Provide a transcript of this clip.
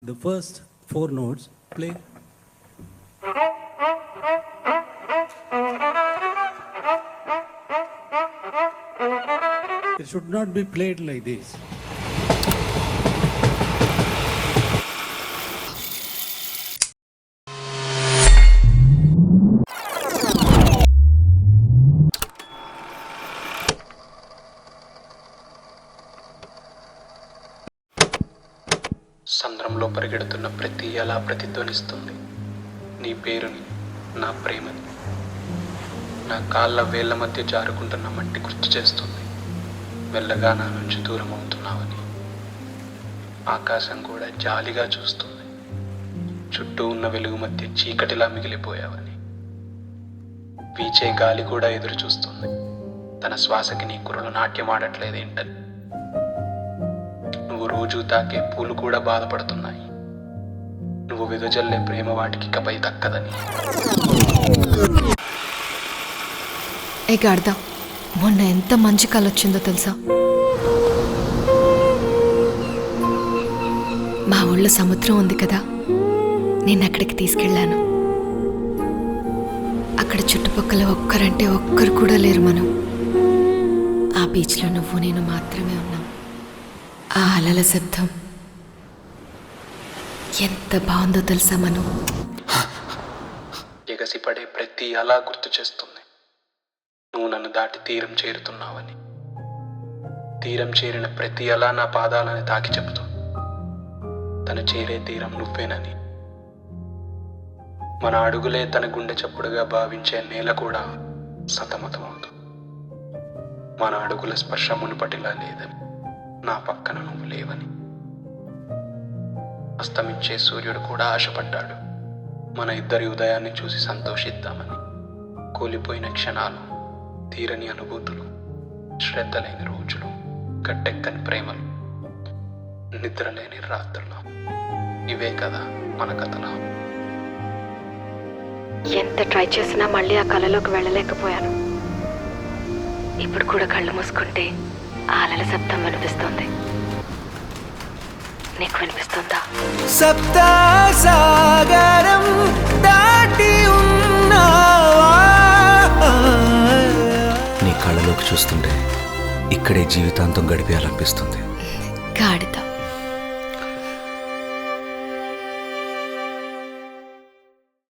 The first four notes play. It should not be played like this. సంద్రంలో పరిగెడుతున్న ప్రతి అలా ప్రతిధ్వనిస్తుంది నీ పేరుని, నా ప్రేమని. నా కాళ్ళ వేళ్ల మధ్య జారుకుంటున్న మట్టి గుర్తు చేస్తుంది మెల్లగా నా నుంచి దూరం అవుతున్నావని. ఆకాశం కూడా జాలిగా చూస్తుంది, చుట్టూ ఉన్న వెలుగు మధ్య చీకటిలా మిగిలిపోయావని. వీచే గాలి కూడా ఎదురు చూస్తుంది, తన శ్వాసకి నీ కుర్రలు నాట్యమాడట్లేదేంటని. నువ్వు రోజు తాకే పూలు కూడా బాధపడుతున్నాయి, నువ్వు వెదజల్లే ప్రేమ వాటికి ఇకపై దక్కదని. ఏ గాడిద, మొన్న ఎంత మంచి కళ వచ్చిందో తెలుసా? మా ఊళ్ళో సముద్రం ఉంది కదా, నేను అక్కడికి తీసుకెళ్ళాను. అక్కడ చుట్టుపక్కల ఒక్కరంటే ఒక్కరు కూడా లేరు. మనం ఆ బీచ్లో నువ్వు నేను మాత్రమే ఉన్నాం. ఆ అలల శబ్దం ఎంత బాగుందో తెలుసా? మనం ఎగసిపడే ప్రతి అలా గుర్తు చేస్తుంది నువ్వు నన్ను దాటి తీరం చేరుతున్నావని. తీరం చేరిన ప్రతి అలా నా పాదాలని తాకి చెబుతుంది తను చేరే తీరం నువ్వేనని. మన అడుగులే తన గుండె చప్పుడుగా భావించే నేల కూడా సతమతమవుతుంది. మన అడుగుల స్పర్శ మునుపటిలా లేదని, నా పక్కన నువ్వు లేవని. అస్తమించే సూర్యుడు కూడా ఆశపడ్డాడు మన ఇద్దరి ఉదయాన్ని చూసి సంతోషిద్దామని. కూలిపోయిన క్షణాలు, తీరని అనుభూతులు, శ్రద్ధ లేని రోజులు, గట్టెక్కని ప్రేమలు, నిద్రలేని రాత్రులు, ఇవే కదా మన కథలు. ఎంత ట్రై చేసినా మళ్ళీ ఆ కళలోకి వెళ్ళలేకపోయాను. ఇప్పుడు కూడా కళ్ళు మూసుకుంటే ఆ అలల శబ్దం వినిపిస్తుంది. నీకు వినిపిస్తుందా? సప్తా సాగరం దాటి ఉన్నావా? నీ కళ్ళలోకి చూస్తుంటే ఇక్కడే జీవితాంతం గడిపేయాలనిపిస్తుంది. గాడిద.